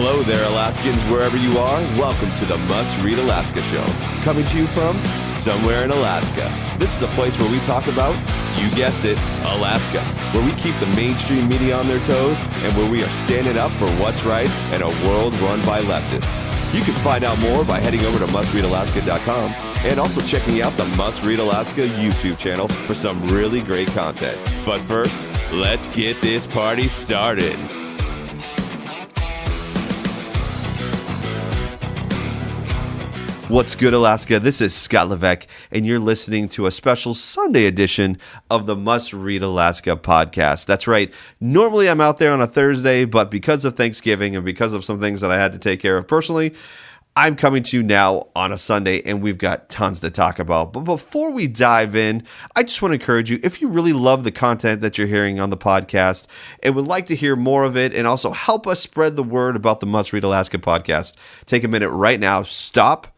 Hello there, Alaskans, wherever you are. Welcome to the Must Read Alaska Show, coming to you from somewhere in Alaska. This is the place where we talk about, you guessed it, Alaska, where we keep the mainstream media on their toes and where we are standing up for what's right in a world run by leftists. You can find out more by heading over to mustreadalaska.com and also checking out the Must Read Alaska YouTube channel for some really great content. But first, let's get this party started. What's good, Alaska? This is Scott Levesque, and you're listening to a special Sunday edition of the Must Read Alaska podcast. That's right. Normally, I'm out there on a Thursday, but because of Thanksgiving and because of some things that I had to take care of personally, I'm coming to you now on a Sunday, and we've got tons to talk about. But before we dive in, I just want to encourage you, if you really love the content that you're hearing on the podcast and would like to hear more of it and also help us spread the word about the Must Read Alaska podcast, take a minute right now, stop,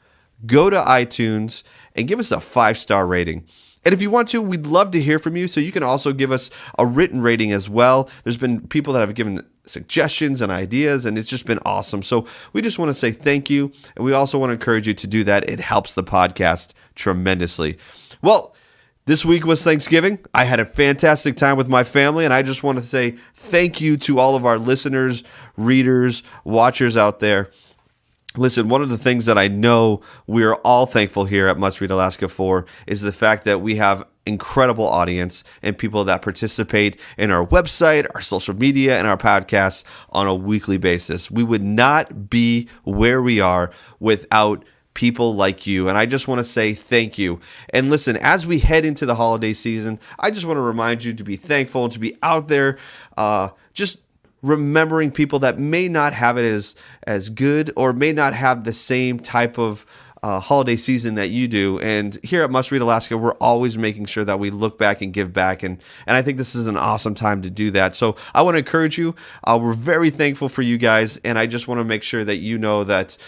go to iTunes, and give us a 5-star rating. And if you want to, we'd love to hear from you, so you can also give us a written rating as well. There's been people that have given suggestions and ideas, and it's just been awesome. So we just want to say thank you, and we also want to encourage you to do that. It helps the podcast tremendously. Well, this week was Thanksgiving. I had a fantastic time with my family, and I just want to say thank you to all of our listeners, readers, watchers out there. Listen, one of the things that I know we're all thankful here at Must Read Alaska for is the fact that we have incredible audience and people that participate in our website, our social media, and our podcasts on a weekly basis. We would not be where we are without people like you, and I just want to say thank you. And listen, as we head into the holiday season, I just want to remind you to be thankful and to be out there just remembering people that may not have it as good or may not have the same type of holiday season that you do. And here at Must Read Alaska, we're always making sure that we look back and give back. And I think this is an awesome time to do that. So I want to encourage you. We're very thankful for you guys. And I just want to make sure that you know that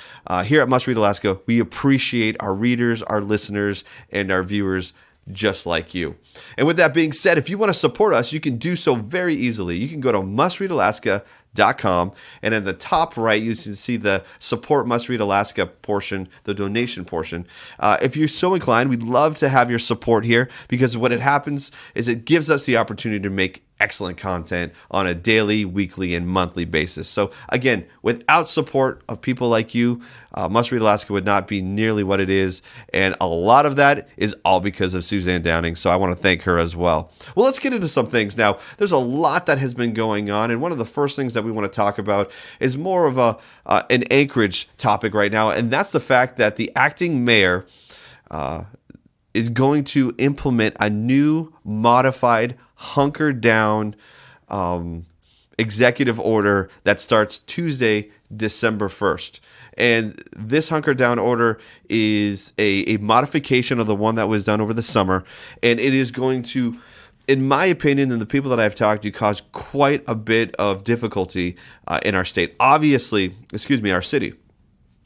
here at Must Read Alaska, we appreciate our readers, our listeners, and our viewers just like you. And with that being said, if you want to support us, you can do so very easily. You can go to mustreadalaska.com, and in the top right, you can see the support Must Read Alaska portion, the donation portion. If you're so inclined, we'd love to have your support here, because what it happens is it gives us the opportunity to make excellent content on a daily, weekly, and monthly basis. So again, without support of people like you, Must Read Alaska would not be nearly what it is, and a lot of that is all because of Suzanne Downing, so I want to thank her as well. Well, let's get into some things now. There's a lot that has been going on, and one of the first things that we want to talk about is more of an Anchorage topic right now, and that's the fact that the acting mayor is going to implement a new modified Hunker Down executive order that starts Tuesday, December 1st. And this Hunker Down order is a modification of the one that was done over the summer. And it is going to, in my opinion, and the people that I've talked to, cause quite a bit of difficulty in our state. Our city.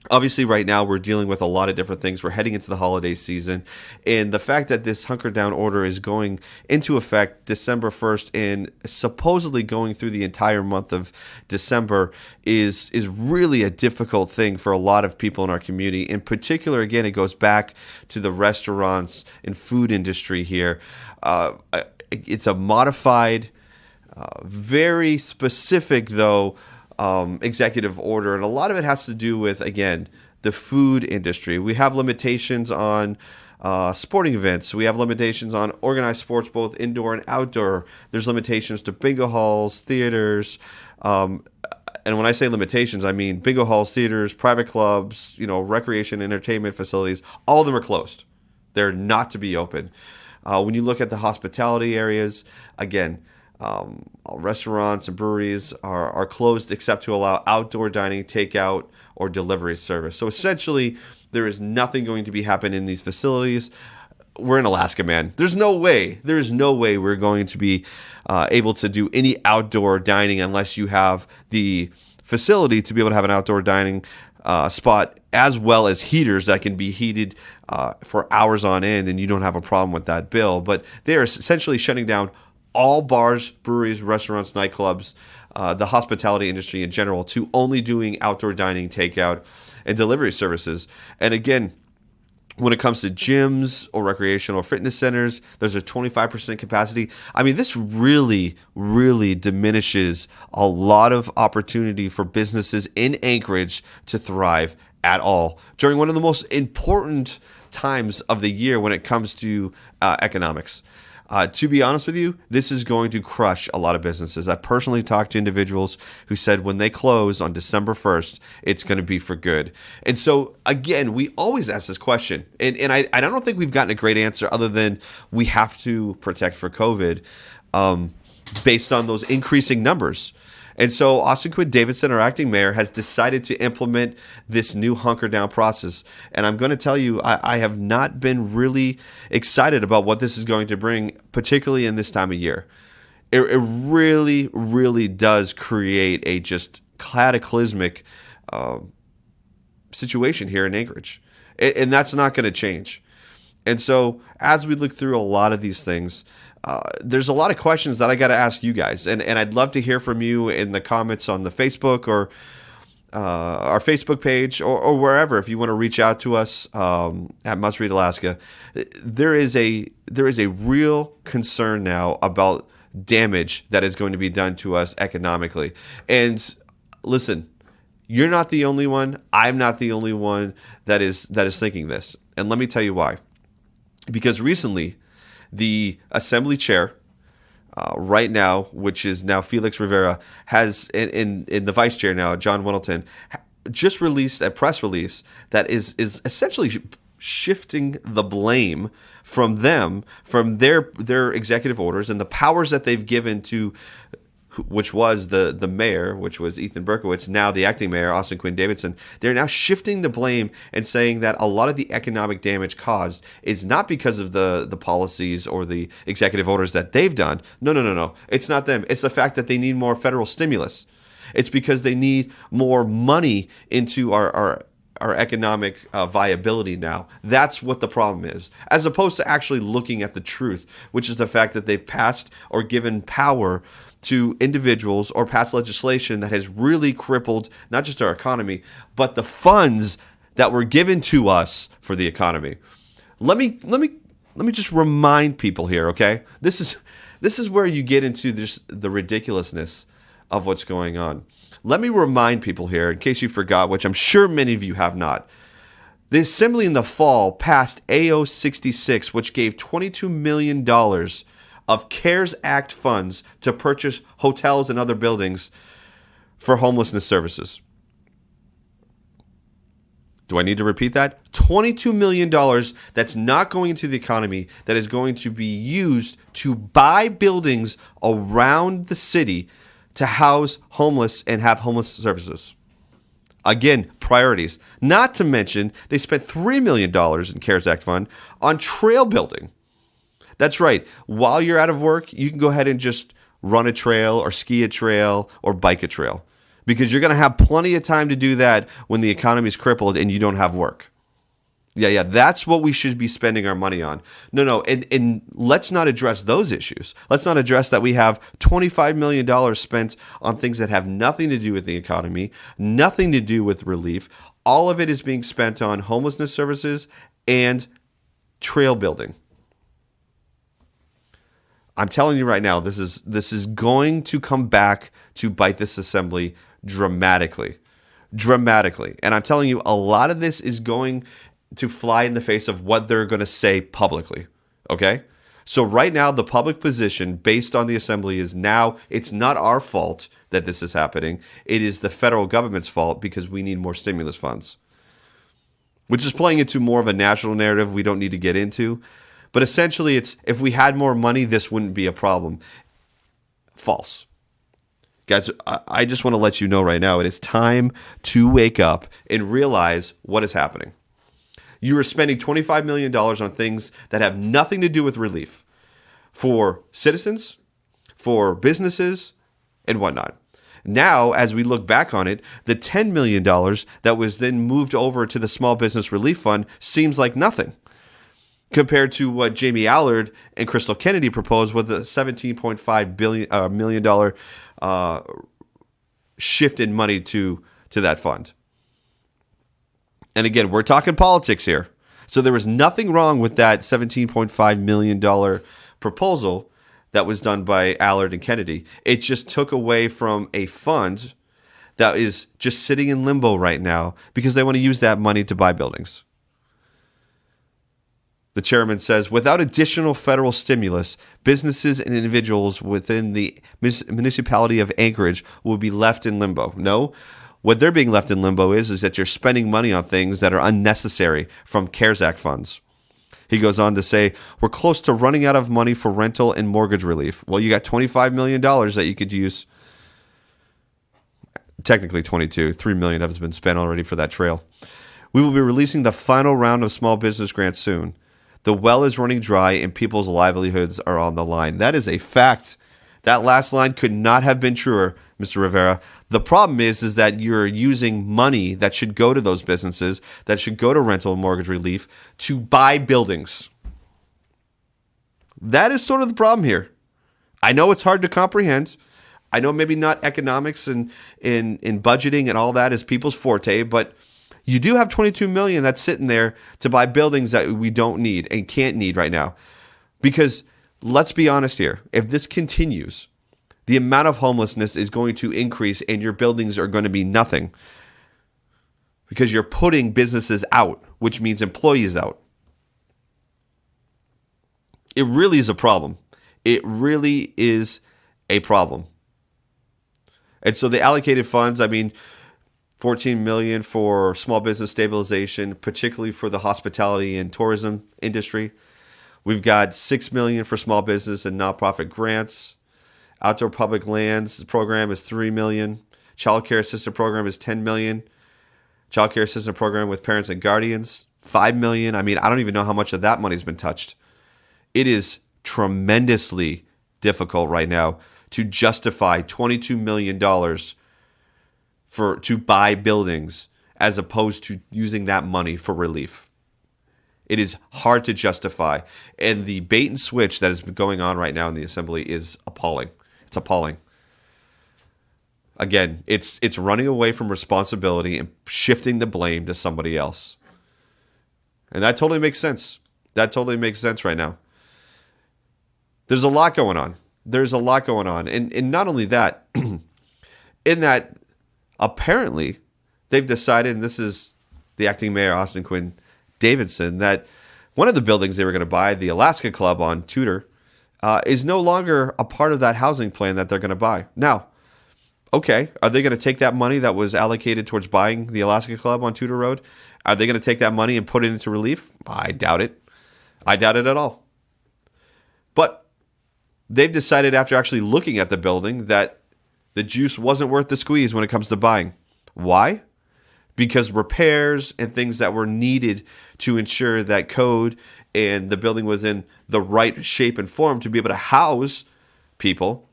Obviously, right now, we're dealing with a lot of different things. We're heading into the holiday season. And the fact that this Hunker Down order is going into effect December 1st and supposedly going through the entire month of December is really a difficult thing for a lot of people in our community. In particular, again, it goes back to the restaurants and food industry here. It's a modified, very specific, though, executive order, and a lot of it has to do with, again, the food industry. We have limitations on sporting events. We have limitations on organized sports, both indoor and outdoor. There's limitations to bingo halls, theaters, and when I say limitations, I mean bingo halls, theaters, private clubs, recreation, entertainment facilities. All of them are closed. They're not to be open. When you look at the hospitality areas, again, restaurants and breweries are closed except to allow outdoor dining, takeout, or delivery service. So essentially, there is nothing going to be happening in these facilities. We're in Alaska, man. There is no way we're going to be able to do any outdoor dining unless you have the facility to be able to have an outdoor dining spot, as well as heaters that can be heated for hours on end, and you don't have a problem with that bill. But they are essentially shutting down all bars, breweries, restaurants, nightclubs, the hospitality industry in general, to only doing outdoor dining, takeout, and delivery services. And again, when it comes to gyms or recreational fitness centers, there's a 25% capacity. I mean, this really, really diminishes a lot of opportunity for businesses in Anchorage to thrive at all during one of the most important times of the year when it comes to economics. To be honest with you, this is going to crush a lot of businesses. I personally talked to individuals who said when they close on December 1st, it's going to be for good. And so, again, we always ask this question, and I don't think we've gotten a great answer other than we have to protect for COVID based on those increasing numbers. And so Austin Quinn-Davidson, our acting mayor, has decided to implement this new Hunker Down process. And I'm going to tell you, I have not been really excited about what this is going to bring, particularly in this time of year. It really, really does create a just cataclysmic situation here in Anchorage. And that's not going to change. And so as we look through a lot of these things, there's a lot of questions that I got to ask you guys, and I'd love to hear from you in the comments on the Facebook or our Facebook page or wherever. If you want to reach out to us at Must Read Alaska, there is a real concern now about damage that is going to be done to us economically. And listen, you're not the only one. I'm not the only one that is thinking this, and let me tell you why. Because recently, the assembly chair right now, which is now Felix Rivera, has in the vice chair now, John Winnelton, just released a press release that is essentially shifting the blame from them, from their executive orders and the powers that they've given to, which was the mayor, which was Ethan Berkowitz, now the acting mayor, Austin Quinn-Davidson. They're now shifting the blame and saying that a lot of the economic damage caused is not because of the policies or the executive orders that they've done. No. It's not them. It's the fact that they need more federal stimulus. It's because they need more money into our economic viability now. That's what the problem is, as opposed to actually looking at the truth, which is the fact that they've passed or given power to individuals or passed legislation that has really crippled not just our economy, but the funds that were given to us for the economy. Let me just remind people here, okay? This is where you get into the ridiculousness of what's going on. Let me remind people here, in case you forgot, which I'm sure many of you have not. The Assembly in the fall passed AO 66, which gave $22 million of CARES Act funds to purchase hotels and other buildings for homelessness services. Do I need to repeat that? $22 million that's not going into the economy, that is going to be used to buy buildings around the city to house homeless and have homeless services. Again, priorities. Not to mention, they spent $3 million in CARES Act fund on trail building. That's right. While you're out of work, you can go ahead and just run a trail or ski a trail or bike a trail, because you're going to have plenty of time to do that when the economy is crippled and you don't have work. Yeah, that's what we should be spending our money on. No, and let's not address those issues. Let's not address that we have $25 million spent on things that have nothing to do with the economy, nothing to do with relief. All of it is being spent on homelessness services and trail building. I'm telling you right now, this is going to come back to bite this assembly dramatically. And I'm telling you, a lot of this is going to fly in the face of what they're going to say publicly, okay? So right now, the public position based on the assembly is now it's not our fault that this is happening. It is the federal government's fault because we need more stimulus funds, which is playing into more of a national narrative we don't need to get into. But essentially, it's if we had more money, this wouldn't be a problem. False. Guys, I just want to let you know right now, it is time to wake up and realize what is happening. You are spending $25 million on things that have nothing to do with relief for citizens, for businesses, and whatnot. Now, as we look back on it, the $10 million that was then moved over to the Small Business Relief Fund seems like nothing. compared to what Jamie Allard and Crystal Kennedy proposed with a $17.5 million shift in money to that fund. And again, we're talking politics here. So there was nothing wrong with that $17.5 million proposal that was done by Allard and Kennedy. It just took away from a fund that is just sitting in limbo right now because they want to use that money to buy buildings. The chairman says, without additional federal stimulus, businesses and individuals within the municipality of Anchorage will be left in limbo. No, what they're being left in limbo is that you're spending money on things that are unnecessary from CARES Act funds. He goes on to say, we're close to running out of money for rental and mortgage relief. Well, you got $25 million that you could use. Technically 22. $3 million has been spent already for that trail. We will be releasing the final round of small business grants soon. The well is running dry and people's livelihoods are on the line. That is a fact. That last line could not have been truer, Mr. Rivera. The problem is that you're using money that should go to those businesses, that should go to rental and mortgage relief, to buy buildings. That is sort of the problem here. I know it's hard to comprehend. I know maybe not economics and in budgeting and all that is people's forte, but you do have $22 million that's sitting there to buy buildings that we don't need and can't need right now. Because let's be honest here, if this continues, the amount of homelessness is going to increase and your buildings are going to be nothing because you're putting businesses out, which means employees out. It really is a problem. It really is a problem. And so the allocated funds, I mean, $14 million for small business stabilization, particularly for the hospitality and tourism industry. We've got $6 million for small business and nonprofit grants. Outdoor public lands program is $3 million. Child care assistance program is $10 million. Child care assistance program with parents and guardians, $5 million. I mean, I don't even know how much of that money's been touched. It is tremendously difficult right now to justify $22 million to buy buildings as opposed to using that money for relief. It is hard to justify. And the bait and switch that has been going on right now in the assembly is appalling. It's appalling. Again, it's running away from responsibility and shifting the blame to somebody else. And that totally makes sense. That totally makes sense right now. There's a lot going on. And not only that, in that apparently they've decided, and this is the acting mayor, Austin Quinn-Davidson, that one of the buildings they were going to buy, the Alaska Club on Tudor, is no longer a part of that housing plan that they're going to buy. Now, okay, are they going to take that money that was allocated towards buying the Alaska Club on Tudor Road? Are they going to take that money and put it into relief? I doubt it. I doubt it at all. But they've decided after actually looking at the building that the juice wasn't worth the squeeze when it comes to buying. Why? Because repairs and things that were needed to ensure that code and the building was in the right shape and form to be able to house people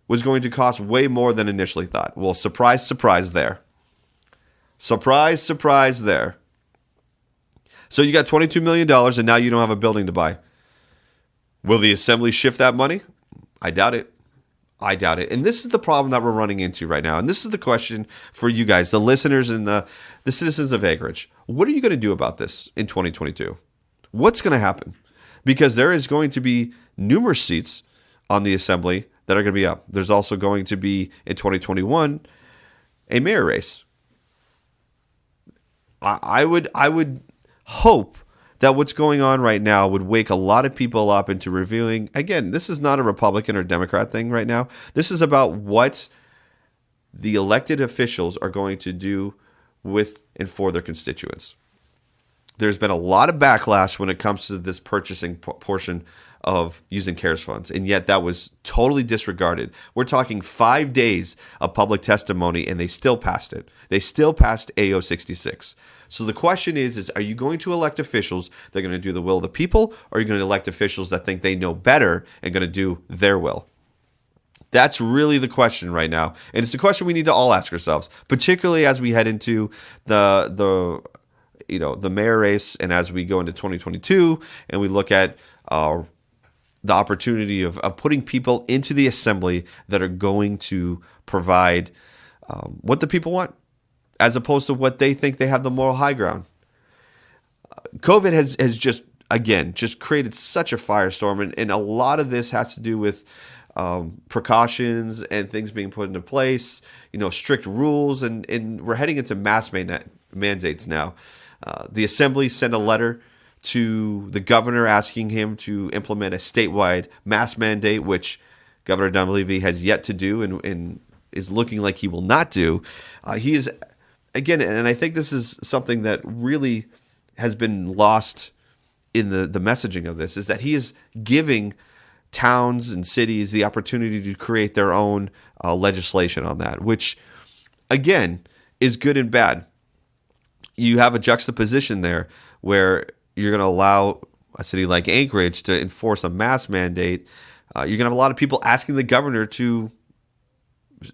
was going to cost way more than initially thought. Well, surprise, surprise there. Surprise, surprise there. So you got $22 million and now you don't have a building to buy. Will the assembly shift that money? I doubt it. And this is the problem that we're running into right now. And this is the question for you guys, the listeners and the citizens of Anchorage. What are you going to do about this in 2022? What's going to happen? Because there is going to be numerous seats on the assembly that are going to be up. There's also going to be, in 2021, a mayor race. I would hope that what's going on right now would wake a lot of people up into reviewing. Again, this is not a Republican or Democrat thing right now. This is about what the elected officials are going to do with and for their constituents. There's been a lot of backlash when it comes to this purchasing portion of using CARES funds, and yet that was totally disregarded. We're talking 5 days of public testimony, and they still passed it. They still passed AO 66. So the question is are you going to elect officials that are going to do the will of the people, or are you going to elect officials that think they know better and going to do their will? That's really the question right now. And it's the question we need to all ask ourselves, particularly as we head into the the mayor race, and as we go into 2022 and we look at the opportunity of putting people into the assembly that are going to provide what the people want, as opposed to what they think they have the moral high ground. COVID has just created such a firestorm, and a lot of this has to do with precautions and things being put into place, strict rules, and we're heading into mass mandates now. The assembly sent a letter to the governor asking him to implement a statewide mask mandate, which Governor Dunleavy has yet to do and is looking like he will not do. He is, again, and I think this is something that really has been lost in the messaging of this, is that he is giving towns and cities the opportunity to create their own legislation on that, which, again, is good and bad. You have a juxtaposition there where you're going to allow a city like Anchorage to enforce a mask mandate. You're going to have a lot of people asking the governor to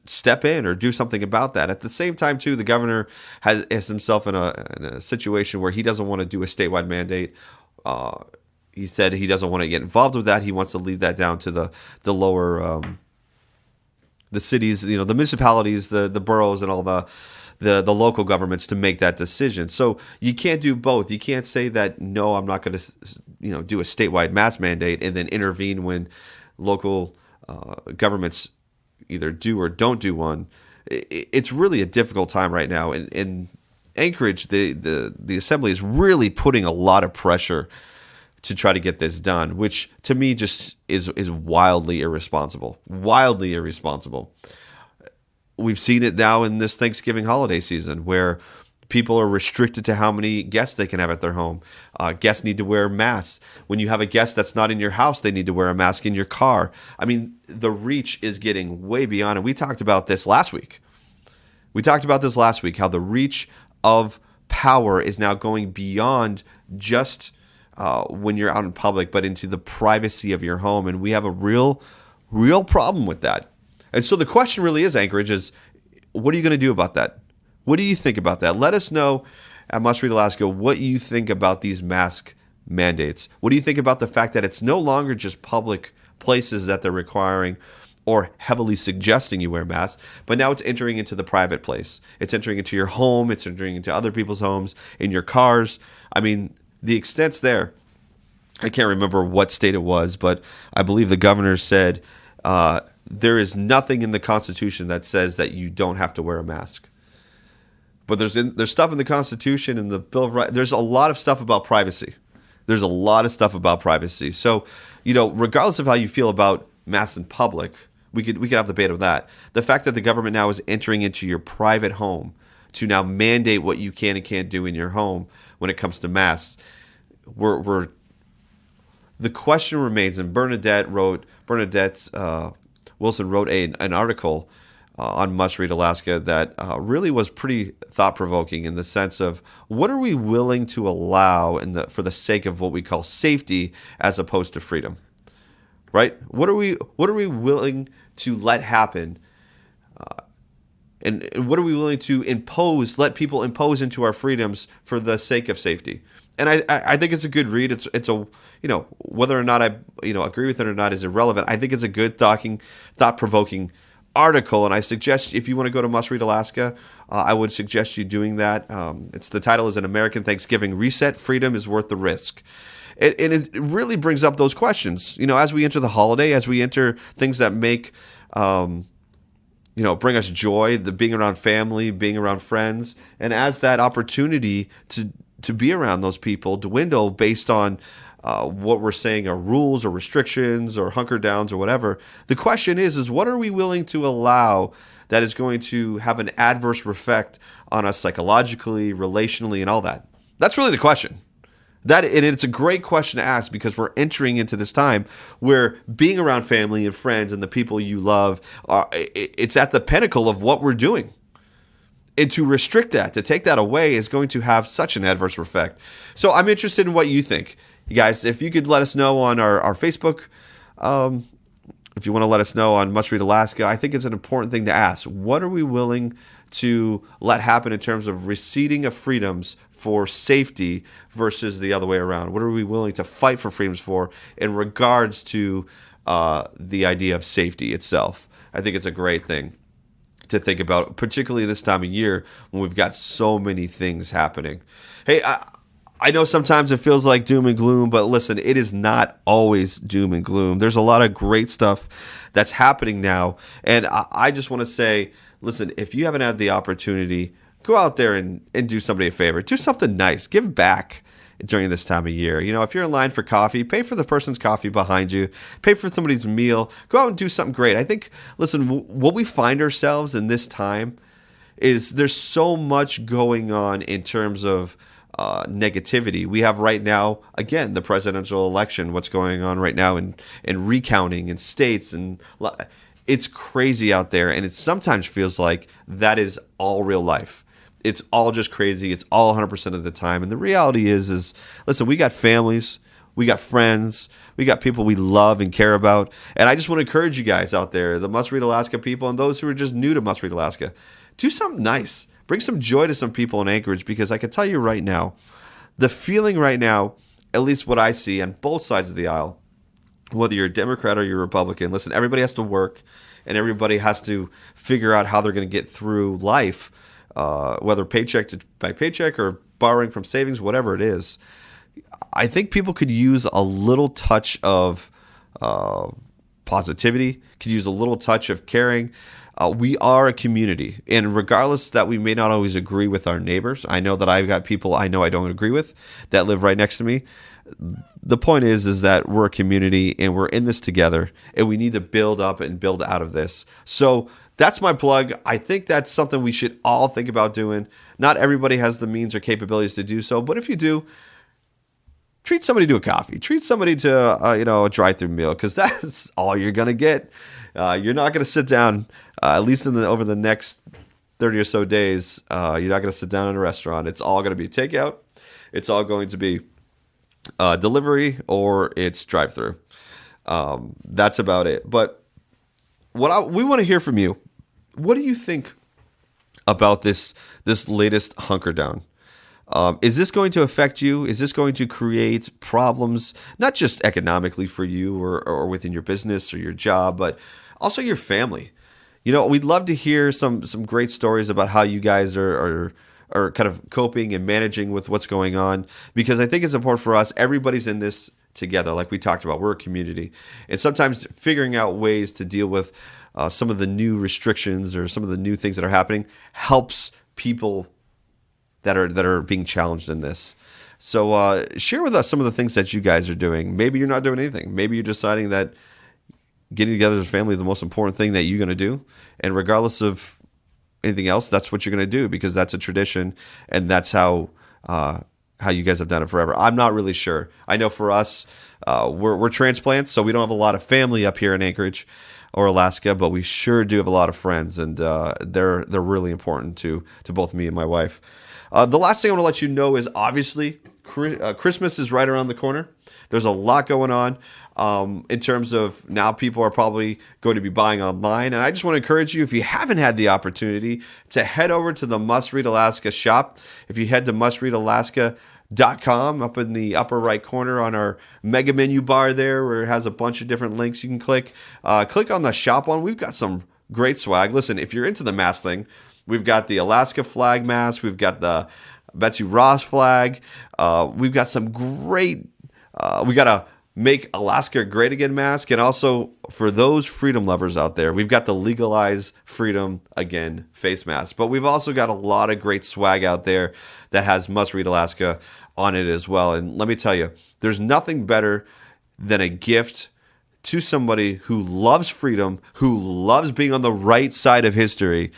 step in or do something about that. At the same time, too, the governor has himself in a situation where he doesn't want to do a statewide mandate. He said he doesn't want to get involved with that. He wants to leave that down to the lower, the cities, the municipalities, the boroughs, and all the local governments to make that decision. So you can't do both. You can't say that, no, I'm not going to do a statewide mask mandate and then intervene when local governments either do or don't do one. It's really a difficult time right now. In Anchorage, the assembly is really putting a lot of pressure to try to get this done, which to me just is wildly irresponsible. Wildly irresponsible. We've seen it now in this Thanksgiving holiday season where people are restricted to how many guests they can have at their home. Guests need to wear masks. When you have a guest that's not in your house, they need to wear a mask in your car. I mean, the reach is getting way beyond, and we talked about this last week. How the reach of power is now going beyond just when you're out in public, but into the privacy of your home. And we have a real problem with that. And so the question really is, Anchorage, is what are you going to do about that? What do you think about that? Let us know at Must Read Alaska what you think about these mask mandates. What do you think about the fact that it's no longer just public places that they're requiring or heavily suggesting you wear masks, but now it's entering into the private place. It's entering into your home. It's entering into other people's homes, in your cars. I mean, the extent's there. I can't remember what state it was, but I believe the governor said there is nothing in the Constitution that says that you don't have to wear a mask. But there's stuff in the Constitution and the Bill of Rights. There's a lot of stuff about privacy. So, regardless of how you feel about masks in public, we could have the debate of that. The fact that the government now is entering into your private home to now mandate what you can and can't do in your home when it comes to masks, the question remains. And Bernadette Wilson wrote an article on Must Read Alaska that really was pretty thought-provoking in the sense of what are we willing to allow for the sake of what we call safety as opposed to freedom, right? What are we willing to let happen, and what are we willing to let people impose into our freedoms for the sake of safety? And I think it's a good read. It's a whether or not I agree with it or not is irrelevant. I think it's a good thought-provoking article, and I suggest if you want to go to Must Read Alaska, I would suggest you doing that. The title is An American Thanksgiving Reset: Freedom is Worth the Risk. And it really brings up those questions. As we enter the holiday, as we enter things that make bring us joy, the being around family, being around friends, and as that opportunity to be around those people dwindle based on what we're saying are rules or restrictions or hunker downs or whatever. The question is what are we willing to allow that is going to have an adverse effect on us psychologically, relationally, and all that? That's really the question. And it's a great question to ask because we're entering into this time where being around family and friends and the people you love, it's at the pinnacle of what we're doing. And to restrict that, to take that away, is going to have such an adverse effect. So I'm interested in what you think. You guys, if you could let us know on our Facebook, if you want to let us know on Must Read Alaska, I think it's an important thing to ask. What are we willing to let happen in terms of receding of freedoms for safety versus the other way around? What are we willing to fight for freedoms for in regards to the idea of safety itself? I think it's a great thing to think about, particularly this time of year when we've got so many things happening. Hey, I know sometimes it feels like doom and gloom, but listen, it is not always doom and gloom. There's a lot of great stuff that's happening now. And I just want to say, listen, if you haven't had the opportunity, go out there and do somebody a favor. Do something nice. Give back during this time of year. You know, if you're in line for coffee, pay for the person's coffee behind you. Pay for somebody's meal. Go out and do something great. I think, listen, what we find ourselves in this time is there's so much going on in terms of negativity. We have right now, again, the presidential election, what's going on right now in recounting in states, and it's crazy out there, and it sometimes feels like that is all real life. It's all just crazy. It's all 100% of the time. And the reality is listen, we got families, we got friends, we got people we love and care about. And I just want to encourage you guys out there, the Must Read Alaska people and those who are just new to Must Read Alaska, do something nice. Bring some joy to some people in Anchorage, because I can tell you right now, the feeling right now, at least what I see on both sides of the aisle, whether you're a Democrat or you're a Republican, listen, everybody has to work and everybody has to figure out how they're going to get through life, whether paycheck by paycheck or borrowing from savings, whatever it is. I think people could use a little touch of positivity, could use a little touch of caring. We are a community, and regardless that we may not always agree with our neighbors, I know that I've got people I know I don't agree with that live right next to me. The point is that we're a community and we're in this together, and we need to build up and build out of this. So that's my plug. I think that's something we should all think about doing. Not everybody has the means or capabilities to do so, but if you do, treat somebody to a coffee. Treat somebody to a drive-through meal, because that's all you're gonna get. You're not gonna sit down, at least over the next 30 or so days. You're not gonna sit down in a restaurant. It's all gonna be takeout. It's all going to be delivery, or it's drive-through. That's about it. But we want to hear from you. What do you think about this latest Hunker Down? Is this going to affect you? Is this going to create problems, not just economically for you or within your business or your job, but also your family? You know, we'd love to hear some great stories about how you guys are kind of coping and managing with what's going on, because I think it's important for us. Everybody's in this together, like we talked about. We're a community, and sometimes figuring out ways to deal with some of the new restrictions or some of the new things that are happening helps people that are being challenged in this. So share with us some of the things that you guys are doing. Maybe you're not doing anything. Maybe you're deciding that getting together as a family is the most important thing that you're going to do. And regardless of anything else, that's what you're going to do, because that's a tradition, and that's how you guys have done it forever. I'm not really sure. I know for us, we're transplants, so we don't have a lot of family up here in Anchorage or Alaska, but we sure do have a lot of friends, and they're really important to both me and my wife. The last thing I want to let you know is, obviously, Christmas is right around the corner. There's a lot going on in terms of now people are probably going to be buying online. And I just want to encourage you, if you haven't had the opportunity, to head over to the Must Read Alaska shop. If you head to mustreadalaska.com, up in the upper right corner on our mega menu bar there, where it has a bunch of different links you can click. Click on the shop one. We've got some great swag. Listen, if you're into the mask thing, we've got the Alaska flag mask. We've got the Betsy Ross flag. We've got some great, we got a Make Alaska Great Again mask. And also, for those freedom lovers out there, we've got the Legalize Freedom Again face mask. But we've also got a lot of great swag out there that has Must Read Alaska on it as well. And let me tell you, there's nothing better than a gift to somebody who loves freedom, who loves being on the right side of history,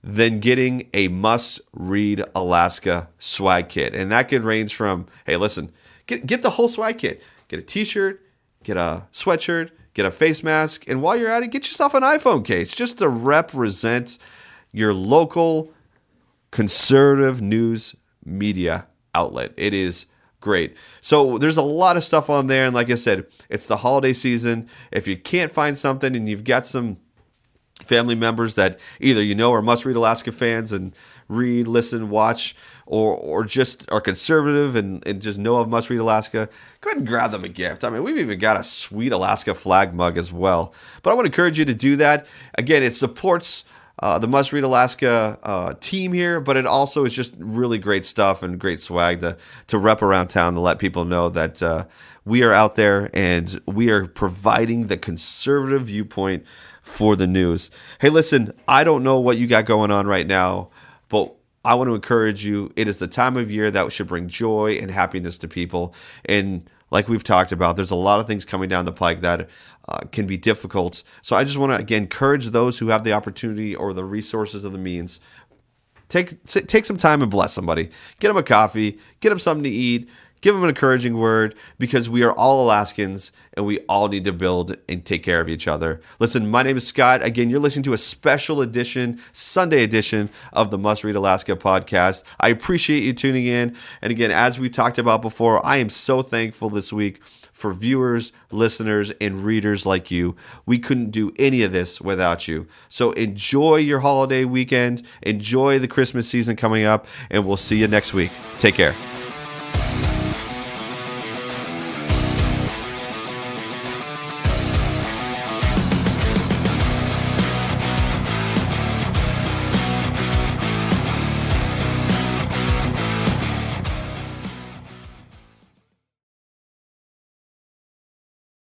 than getting a Must Read Alaska swag kit. And that could range from, hey, listen, get the whole swag kit. Get a t-shirt, get a sweatshirt, get a face mask, and while you're at it, get yourself an iPhone case just to represent your local conservative news media outlet. It is great. So there's a lot of stuff on there, and like I said, it's the holiday season. If you can't find something and you've got some family members that either are Must Read Alaska fans and read, listen, watch, or just are conservative and just know of Must Read Alaska, go ahead and grab them a gift. I mean, we've even got a sweet Alaska flag mug as well. But I want to encourage you to do that. Again, it supports the Must Read Alaska team here, but it also is just really great stuff and great swag to rep around town to let people know that we are out there and we are providing the conservative viewpoint for the news. Hey, listen, I don't know what you got going on right now, but I want to encourage you. It is the time of year that should bring joy and happiness to people. And like we've talked about, there's a lot of things coming down the pike that can be difficult. So I just want to, again, encourage those who have the opportunity or the resources or the means. Take some time and bless somebody. Get them a coffee. Get them something to eat. Give them an encouraging word, because we are all Alaskans and we all need to build and take care of each other. Listen, my name is Scott. Again, you're listening to a special edition, Sunday edition of the Must Read Alaska podcast. I appreciate you tuning in. And again, as we talked about before, I am so thankful this week for viewers, listeners, and readers like you. We couldn't do any of this without you. So enjoy your holiday weekend. Enjoy the Christmas season coming up, and we'll see you next week. Take care.